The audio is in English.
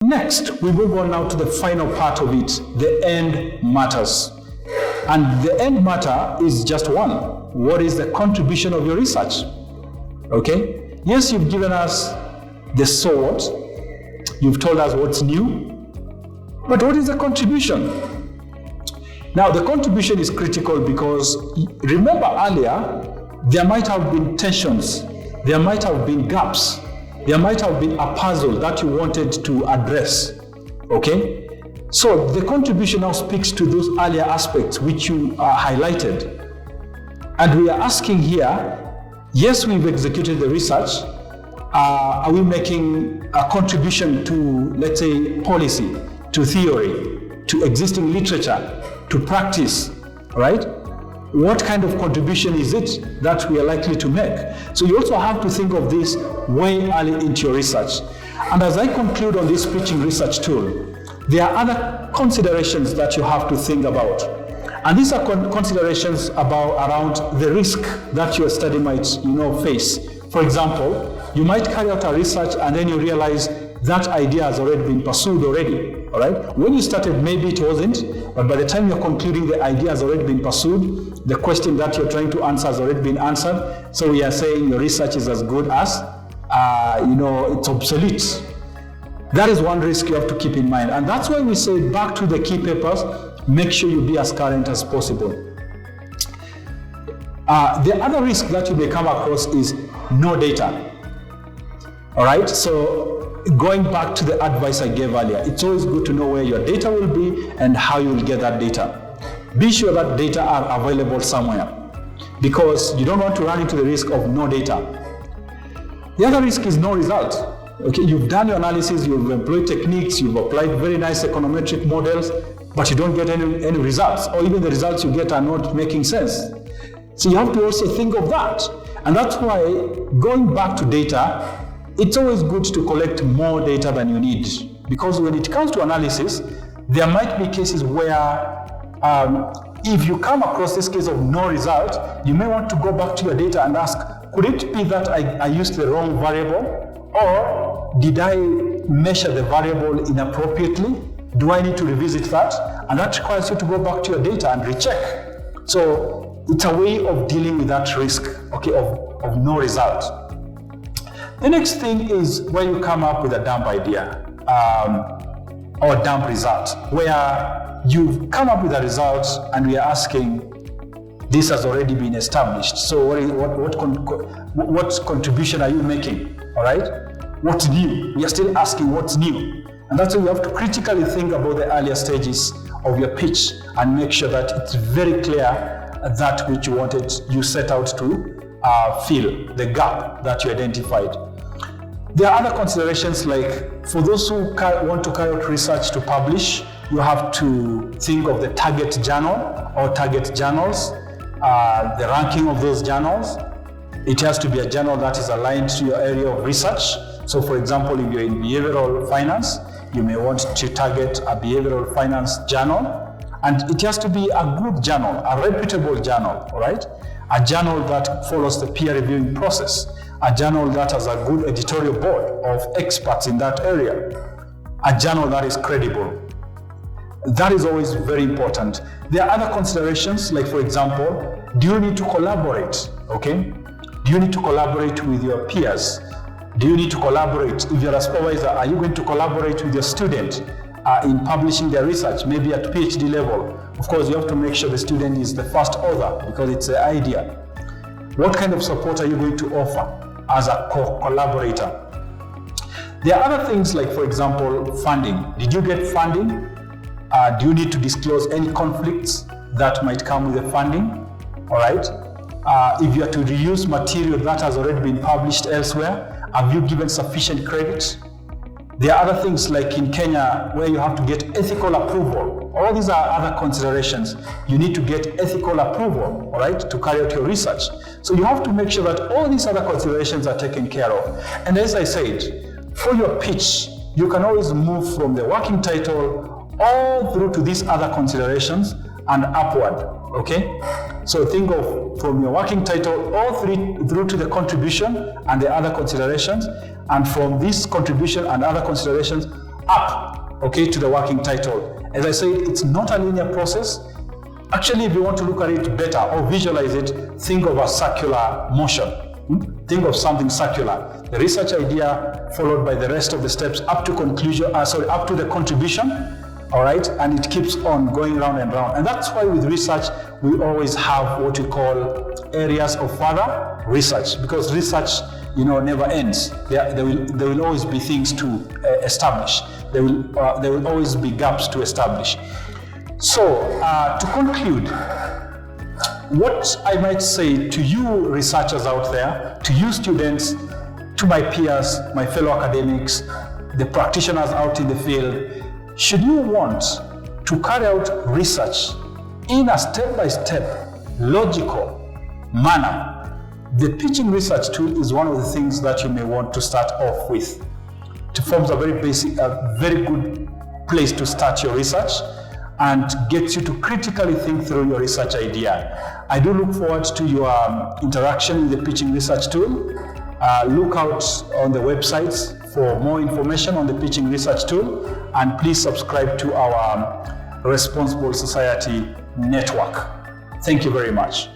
Next, we move on now to the final part of it, the end matters. And the end matter is just one. What is the contribution of your research? Okay? Yes, you've given us the so what. You've told us what's new. But what is the contribution? Now, the contribution is critical because remember earlier, there might have been tensions, there might have been gaps, there might have been a puzzle that you wanted to address. Okay? So the contribution now speaks to those earlier aspects which you highlighted. And we are asking here, yes, we've executed the research. Are we making a contribution to, let's say, policy, to theory, to existing literature, to practice, right? What kind of contribution is it that we are likely to make? So you also have to think of this way early into your research. And as I conclude on this pitching research tool, there are other considerations that you have to think about. And these are considerations around the risk that your study might, face. For example, you might carry out a research and then you realize that idea has already been pursued already, all right? When you started, maybe it wasn't, but by the time you're concluding, the idea has already been pursued, the question that you're trying to answer has already been answered, so we are saying your research is as good as, it's obsolete. That is one risk you have to keep in mind, and that's why we say back to the key papers, make sure you be as current as possible. The other risk that you may come across is no data. All right, so going back to the advice I gave earlier, it's always good to know where your data will be and how you will get that data. Be sure that data are available somewhere because you don't want to run into the risk of no data. The other risk is no result. Okay, you've done your analysis, you've employed techniques, you've applied very nice econometric models, but you don't get any results, or even the results you get are not making sense. So you have to also think of that. And that's why going back to data, it's always good to collect more data than you need, because when it comes to analysis, there might be cases where if you come across this case of no result, you may want to go back to your data and ask, could it be that I used the wrong variable, or did I measure the variable inappropriately? Do I need to revisit that? And that requires you to go back to your data and recheck. So it's a way of dealing with that risk, okay, of no result. The next thing is where you come up with a dumb idea or dumb result, where you've come up with a result and we are asking, this has already been established. So what contribution are you making? All right? What's new? We are still asking what's new. And that's why you have to critically think about the earlier stages of your pitch and make sure that it's very clear that which you set out to fill, the gap that you identified. There are other considerations, like for those who want to carry out research to publish, you have to think of the target journal or target journals, the ranking of those journals. It has to be a journal that is aligned to your area of research. So for example, if you're in behavioral finance, you may want to target a behavioral finance journal, and it has to be a good journal, a reputable journal, all right? A journal that follows the peer reviewing process, a journal that has a good editorial board of experts in that area, a journal that is credible. That is always very important. There are other considerations, like for example, do you need to collaborate, okay? Do you need to collaborate with your peers? Do you need to collaborate? If you're a supervisor, are you going to collaborate with your student in publishing their research, maybe at PhD level? Of course, you have to make sure the student is the first author because it's the idea. What kind of support are you going to offer as a collaborator? There are other things like, for example, funding. Did you get funding? Do you need to disclose any conflicts that might come with the funding? All right. If you are to reuse material that has already been published elsewhere, have you given sufficient credit? There are other things like in Kenya where you have to get ethical approval. All these are other considerations. You need to get ethical approval, all right, to carry out your research. So you have to make sure that all these other considerations are taken care of. And as I said, for your pitch, you can always move from the working title all through to these other considerations and upward, okay? So think of from your working title all through to the contribution and the other considerations, and from this contribution and other considerations up, okay, to the working title. As I said, it's not a linear process. Actually, if you want to look at it better or visualize it, think of a circular motion. Think of something circular. The research idea followed by the rest of the steps up to conclusion, up to the contribution, all right? And it keeps on going round and round. And that's why with research, we always have what we call areas of further research, because research, never ends. There will always be things to establish. There will always be gaps to establish. So, to conclude, what I might say to you researchers out there, to you students, to my peers, my fellow academics, the practitioners out in the field, should you want to carry out research in a step-by-step, logical manner, the pitching research tool is one of the things that you may want to start off with. It forms a very basic, a very good place to start your research and gets you to critically think through your research idea. I do look forward to your interaction with the pitching research tool. Look out on the websites for more information on the pitching research tool, and please subscribe to our Responsible Society network. Thank you very much.